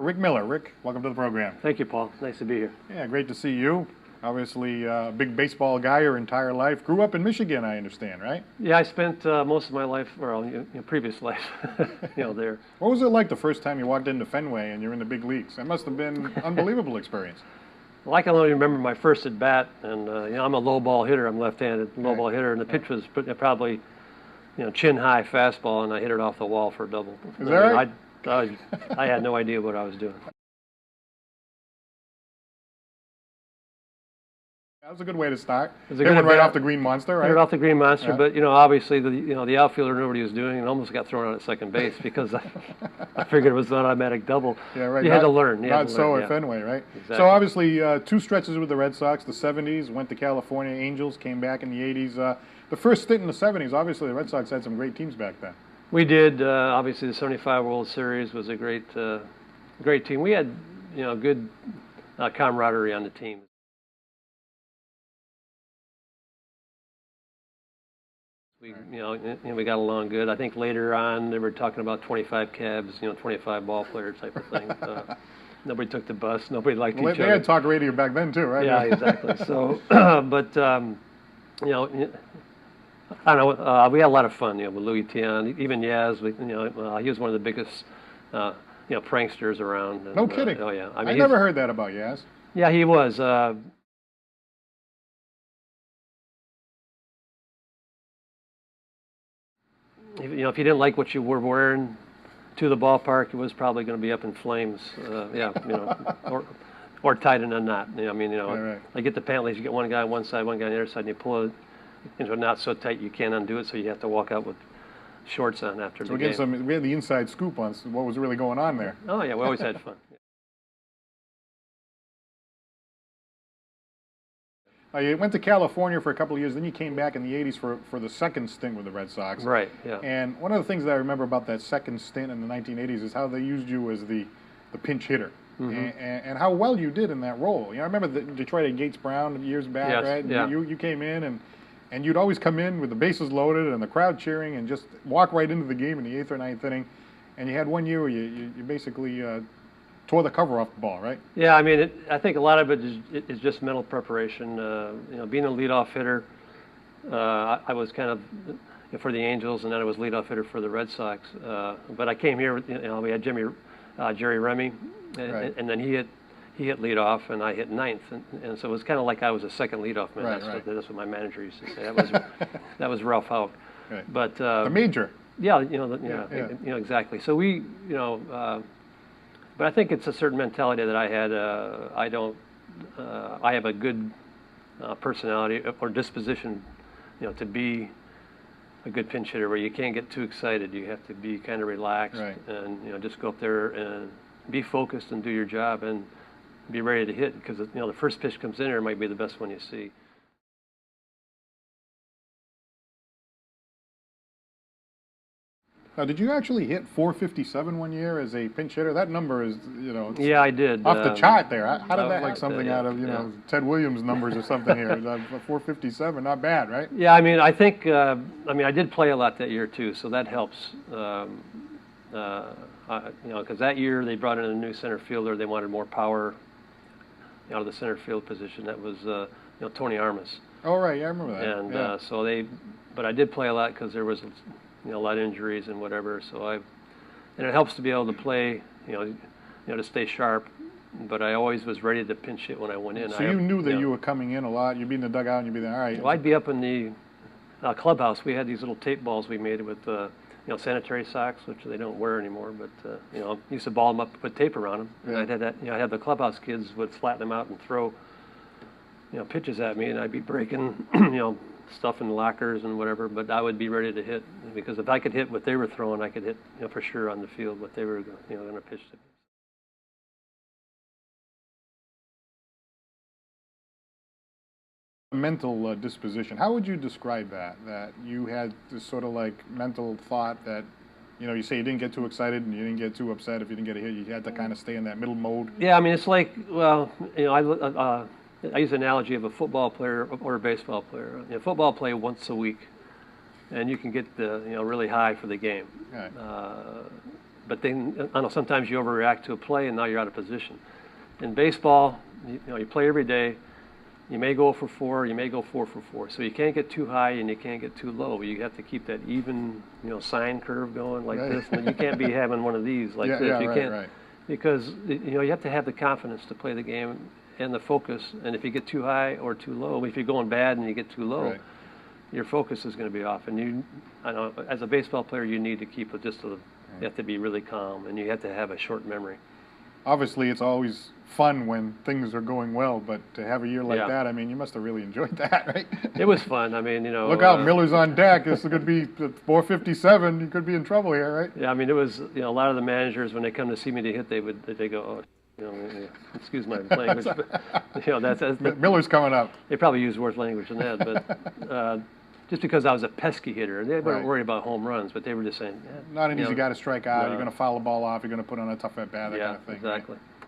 Rick Miller. Rick, welcome to the program. Thank you, Paul. Nice to be here. Yeah, great to see you. Obviously, a big baseball guy your entire life. Grew up in Michigan, I understand, right? Yeah, I spent most of my life, well, previous life, there. What was it like the first time you walked into Fenway and you're in the big leagues? That must have been an unbelievable experience. Well, I can only remember my first at bat, and I'm a low ball hitter. I'm left-handed low ball hitter, and the pitch was probably, chin high fastball, and I hit it off the wall for a double. Is that right? I had no idea what I was doing. That was a good way to start. It went right off the Green Monster, right? Right off the Green Monster, Yeah. but obviously the outfielder knew what he was doing and almost got thrown out at second base because I figured it was an automatic double. Yeah, right. You had to learn. Not so at Fenway, right? Exactly. So obviously, two stretches with the Red Sox, the 70s, went to California Angels, came back in the 80s. The first stint in the 70s, obviously the Red Sox had some great teams back then. We did. Obviously, the '75 World Series was a great team. We had, good camaraderie on the team. We, we got along good. I think later on they were talking about 25 cabs, 25 ball player type of thing. Nobody took the bus. Nobody liked each other. They had talk radio back then too, right? Yeah, exactly. So, but I don't know. We had a lot of fun, with Louis Tian, even Yaz. He was one of the biggest, pranksters around. And, no kidding. Oh yeah. I never heard that about Yaz. Yeah, he was. If you didn't like what you were wearing to the ballpark, it was probably going to be up in flames. Or tied in a knot. Right. I get the pant legs. You get one guy on one side, one guy on the other side, and you pull it into a knot so tight you can't undo it. So you have to walk out with shorts on after the game. So we had the inside scoop on what was really going on there. Oh yeah, we always had fun. You went to California for a couple of years, then you came back in the 80s for the second stint with the Red Sox. Right, yeah. And one of the things that I remember about that second stint in the 1980s is how they used you as the pinch hitter. Mm-hmm. and how well you did in that role. I remember the Detroit at Gates Brown years back, yes, right? Yeah. You came in and you'd always come in with the bases loaded and the crowd cheering and just walk right into the game in the 8th or 9th inning. And you had one year where you basically tore the cover off the ball, right? Yeah, I think a lot of it is just mental preparation. Being a leadoff hitter, I was kind of for the Angels, and then I was leadoff hitter for the Red Sox. But I came here, we had Jerry Remy, right. and then he hit leadoff, and I hit ninth, and so it was kind of like I was a second leadoff man. Right, that's what my manager used to say. That was Ralph Houck. Right. But the major. Yeah, exactly. So we, but I think it's a certain mentality that I had. I have a good personality or disposition, to be a good pinch hitter where you can't get too excited. You have to be kind of relaxed, right. And just go up there and be focused and do your job and be ready to hit, because the first pitch comes in there might be the best one you see. Now, did you actually hit 457 one year as a pinch hitter? That number is, yeah, I did. Off the chart there. How did that like something that, out of, Ted Williams numbers or something here? 457, not bad, right? Yeah, I think, I did play a lot that year too, so that helps. Because that year they brought in a new center fielder. They wanted more power out of the center field position. That was, Tony Armas. Oh, right, yeah, I remember that. And yeah. But I did play a lot because there was, a lot of injuries and whatever. So and it helps to be able to play, to stay sharp. But I always was ready to pinch hit when I went in. So you knew that you were coming in a lot. You'd be in the dugout and you'd be there, all right. Well, I'd be up in the clubhouse. We had these little tape balls we made with, sanitary socks, which they don't wear anymore. But used to ball them up, put tape around them. Yeah. And I'd have that. I had the clubhouse kids would flatten them out and throw, pitches at me, and I'd be breaking, stuff in the lockers and whatever. But I would be ready to hit, because if I could hit what they were throwing, I could hit, for sure on the field what they were, going to pitch to me. Mental disposition. How would you describe that? That you had this sort of like mental thought that, you say you didn't get too excited and you didn't get too upset if you didn't get a hit. You had to kind of stay in that middle mode. Yeah, it's like, I use the analogy of a football player or a baseball player. Football play once a week, and you can get the really high for the game. Right. But then, I know sometimes you overreact to a play and now you're out of position. In baseball, you play every day. You may go for 4, you may go 4 for 4. So you can't get too high and you can't get too low. You have to keep that even, sine curve going like this. And you can't be having one of these like this. You can't, right. because you have to have the confidence to play the game and the focus. And if you get too high or too low, if you're going bad and you get too low, your focus is going to be off. And I know, as a baseball player, you need to keep it you have to be really calm and you have to have a short memory. Obviously, it's always fun when things are going well, but to have a year like that, I mean, you must have really enjoyed that, right? It was fun. I mean, Look out, Miller's on deck. This is going to be 457. You could be in trouble here, right? Yeah, I mean, it was, a lot of the managers, when they come to see me to hit, they go, oh, excuse my language, but, that's Miller's coming up. They probably use worse language than that, but just because I was a pesky hitter, they weren't worried about home runs, but they were just saying, not an easy guy to strike out. You're going to foul the ball off. You're going to put on a tough at bat, that kind of thing. Exactly. Right?